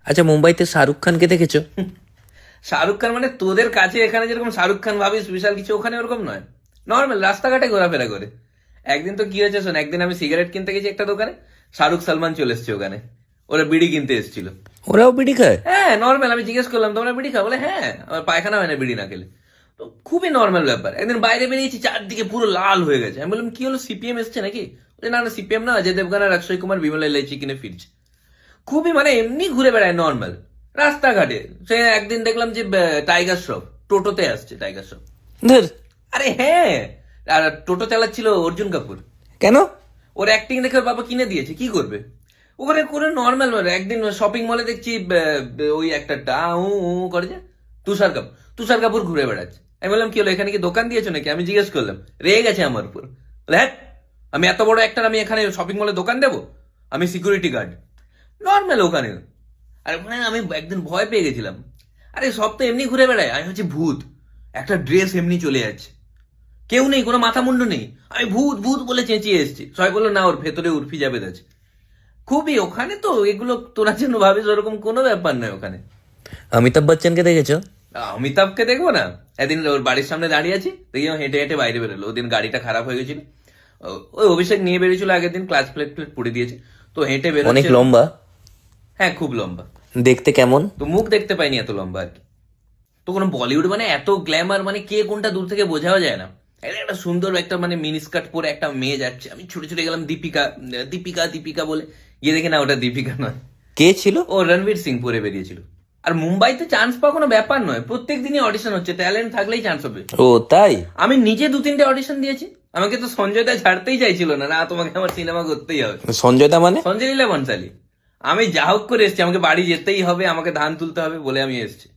আচ্ছা, মুম্বাইতে শাহরুখ খানকে দেখেছো? শাহরুখ খান মানে তোদের কাছে এখানে যেরকম শাহরুখ খান ভাবি স্পেশাল কিছু, ওখানে ওরকম নয়, নর্মাল রাস্তাঘাটে ঘোরাফেরা করে। একদিন তো কি হয়েছে শোন, একদিন আমি সিগারেট কিনতে গেছি একটা দোকানে, শাহরুখ সালমান চলে এসছে ওখানে, ওরা বিড়ি কিনতে এসেছিল। ওরাও বিড়ি খায়? হ্যাঁ নর্মাল, আমি জিজ্ঞেস করলাম তোমরা বিড়ি খাও, বলে হ্যাঁ আমার পায়খানা হয় না বিড়ি না খেলে। তো খুবই নর্মাল ব্যাপার। একদিন বাইরে বেরিয়েছি, চারদিকে পুরো লাল হয়ে গেছে। আমি বললাম কি হলো, সিপিএম এসছে নাকি? বলে না না সিপিএম না, অজয় দেবগন আর অক্ষয় কুমার বিমলা ইলাইচি কিনে ফিরছে। খুবই মানে এমনি ঘুরে বেড়ায় নর্মাল রাস্তাঘাটে। সে একদিন দেখলাম যে টাইগার শ্রফ টোটোতে আসছে, টাইগার শ্রফ। ধুর। আরে হ্যাঁ, আর টোটো চালাচ্ছিল অর্জুন কাপুর। কেন? ওর অ্যাক্টিং দেখে ওর বাবা কিনে দিয়েছে, কি করবে। ওখানে করে নর্মাল মানে একদিন শপিং মলে দেখছি ওই একটা করে যে তুষার কাপুর ঘুরে বেড়াচ্ছে। আমি বললাম কি হলো, এখানে কি দোকান দিয়েছো নাকি? আমি জিজ্ঞেস করলাম, রেগে গেছে আমার উপর। বলে হ্যাঁ, আমি এত বড় একটা, আমি এখানে শপিং মলে দোকান দেবো? আমি সিকিউরিটি গার্ড। নর্মাল ওখানে। আর ওখানে আমি একদিন ভয় পেয়ে গেছিলাম। আরে সব তো এমনি ঘুরে বেড়ায়, আমি হচ্ছে ভূত। একটা ড্রেস এমনি চলে যাচ্ছে, কেউ নেই, কোনো মাথা মুন্ডু নেই। আমি ভূত ভূত বলে চেঁচিয়ে এসেছি, সবাই বললো না ওর ভেতরে উর্ফি জাবেদ আছে। খুবই ওখানে তো এগুলো তোরা যেন ভাবিস ওরকম কোনো ব্যাপার নয় ওখানে। অমিতাভ বচ্চনকে দেখেছো? অমিতাভকে দেখবো না? একদিন ওর বাড়ির সামনে দাঁড়িয়ে আছি, দেখি ও হেঁটে হেঁটে বাইরে বেরোলো। ওদিন গাড়িটা খারাপ হয়ে গেছিল, ওই অভিষেক নিয়ে বেরিয়েছিল আগের দিন, ক্লাচ প্লেট প্লেট পুড়ে দিয়েছে। তো হেঁটে বেরোচ্ছে। অনেক লম্বা? হ্যাঁ খুব লম্বা। দেখতে কেমন? তো মুখ দেখতে পাইনি এত লম্বা আর কি। তো কোনো বলিউড মানে এত গ্ল্যামার, মানে কে কোনটা দূর থেকে বোঝাও যায় না। একটা সুন্দর একটা মানে মিনি স্কার্ট পরে একটা মেয়ে যাচ্ছে, আমি ছুটে ছুটে গেলাম দীপিকা দীপিকা দীপিকা বলে, গিয়ে দেখি না ওটা দীপিকা নয়, কে ছিল? ও রণবীর সিং পরে বেরিয়েছিল। আর মুম্বাইতে চান্স পাওয়া কোনো ব্যাপার নয়, প্রত্যেক দিনই অডিশন হচ্ছে, ট্যালেন্ট থাকলেই চান্স হবে। ও তাই? আমি নিজে 2-3টে অডিশন দিয়েছি। আমাকে তো সঞ্জয় দা ছাড়তেই চাইছিল না, না তোমাকে আমার সিনেমা করতেই হবে। সঞ্জয় দা মানে? সঞ্জয় লীলা বনশালী। আমি যা হোক করে এসেছি, আমাকে বাড়ি যেতেই হবে, আমাকে ধান তুলতে হবে বলে আমি এসেছি।